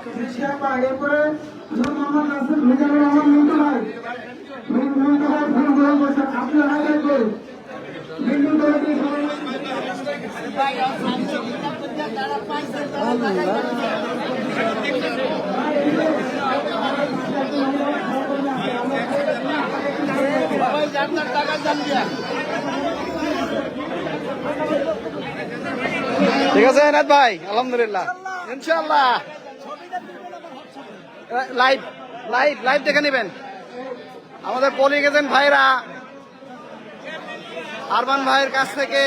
এরপরে মোহাম্মদ নাসির মিজানুর রহমান মিন্টু ভাই মিন্টু ভাই ভুল গ্রহণ করছেন আপনি হাইলাইট করুন মিন্টু ভাই ঠিক আছে এনাদ ভাই আলহামদুলিল্লাহ ইনশাআল্লাহ লাইভ লাইভ লাইভ দেখে নেবেন আমাদের পোলিং এজেন্ট ভাইরা আরমান ভাইয়ের কাছ থেকে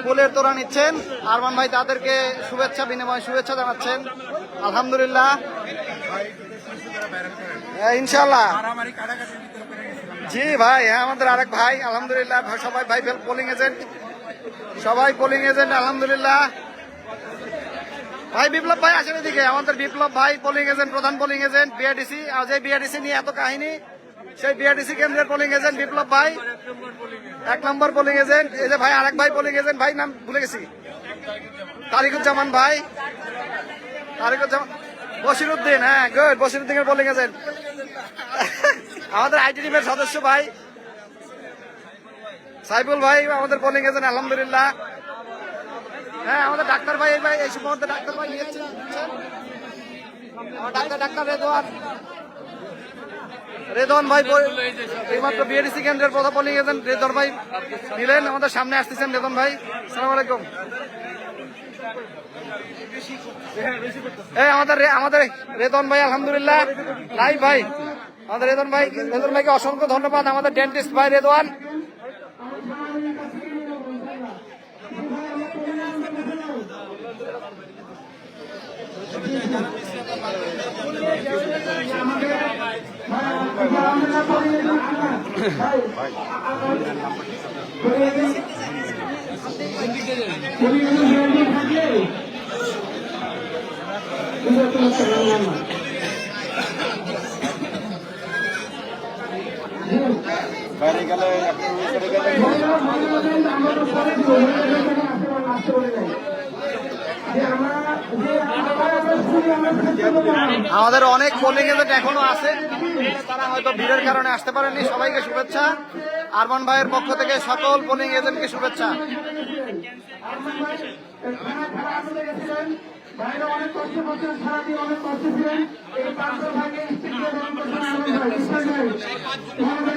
ফুলের তোড়া নিচ্ছেন আরমান ভাই তাদেরকে শুভেচ্ছা বিনিময় শুভেচ্ছা জানাচ্ছেন আলহামদুলিল্লাহ ইনশাআল্লাহ জি ভাই হ্যাঁ আমাদের আরেক ভাই আলহামদুলিল্লাহ সবাই ভাই পোলিং এজেন্ট সবাই পোলিং এজেন্ট আলহামদুলিল্লাহ ভাই বিপ্লব ভাই আসেন এদিকে আমাদের বিপ্লব ভাই পোলিং এজেন্ট প্রধান পোলিং এজেন্ট বিআরডিসি যে বিআরডিসি নিয়ে এত কাহিনী সেই বিআরডিসি কেন্দ্রের পোলিং এজেন্ট বিপ্লব ভাই 1 নম্বর পোলিং এজেন্ট এই যে ভাই আরেক ভাই পোলিং এজেন্ট ভাই নাম ভুলে গেছি তারিকুজ্জামান ভাই তারিকুজ্জামান বশিরউদ্দিন হ্যাঁ গুড বশিরউদ্দিনের পোলিং এজেন্ট আমাদের আইটি টিমের সদস্য ভাই সাইফুল ভাই আমাদের পোলিং এজেন্ট আলহামদুলিল্লাহ হ্যাঁ আমাদের ডাক্তার ভাই এই ভাই এই মুহূর্তে ডাক্তার ভাই নিয়েছেন ডাক্তার রেদওয়ান ভাই এইমাত্র বিএডিসি কেন্দ্রের প্রধান পোলিং এজেন্ট রেদওয়ান ভাই নিলেন আমাদের সামনে আসতেছেন রেদওয়ান ভাই আসসালামু আলাইকুম এই আমাদের রেদওয়ান ভাই আলহামদুলিল্লাহ লাইভ ভাই আমাদের রেদওয়ান ভাইকে অসংখ্য ধন্যবাদ আমাদের ডেন্টিস্ট ভাই রেদওয়ান বাইরে গেলে আমাদের অনেক পোলিং এজেন্ট এখনো আছে তারা হয়তো ভিড়ের কারণে আসতে পারেনি সবাইকে শুভেচ্ছা আরমান ভাইয়ের পক্ষ থেকে সকল পোলিং এজেন্টকে শুভেচ্ছা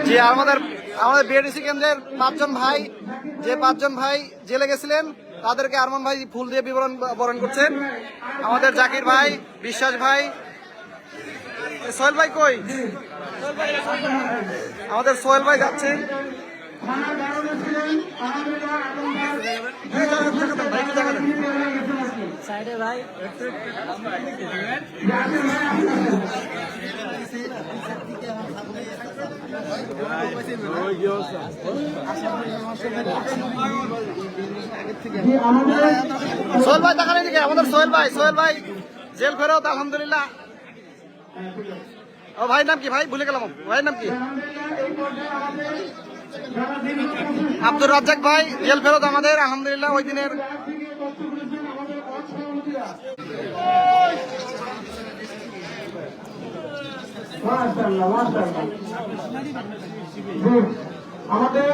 জি আমাদের বিএডিসি কেন্দ্রের 5 জন ভাই যে 5 জন ভাই জেলে গেছিলেন তাদেরকে আরমান ভাই ফুল দিয়ে বরণ করছেন আমাদের জাকির ভাই বিশ্বাস ভাই সোহেল ভাই কই আমাদের সোহেল ভাই যাচ্ছেন সাইডে ভাই সোহেল ভাই দেখান এদিকে আমাদের সোহেল ভাই জেল ফেরত আলহামদুলিল্লাহ ও ভাই নাম কি ভাই ভুলে গেলাম ভাইয়ের নাম কি আব্দুর রাজ্জাক ভাই জেল ফেরত আমাদের আলহামদুলিল্লাহ ওই দিনের আমাদের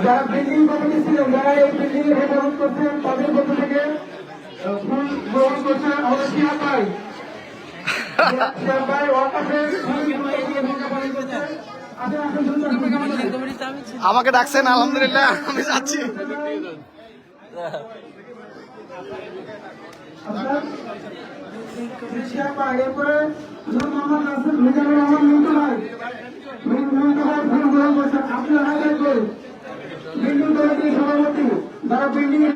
যারা বিল্ডিং কমিটি ছিলেন যারা এই বিল্ডিং হেফাজত করছেন তাদের পক্ষ থেকে ফুল গ্রহণ করছেন আমাদের শিহাব ভাই ওয়াকাফের আমাকে ডাকছেন আলহামদুলিল্লাহ আমি যাচ্ছি এরপরে মোহাম্মদ নাসির মিজানুর রহমান মিন্টু ভাই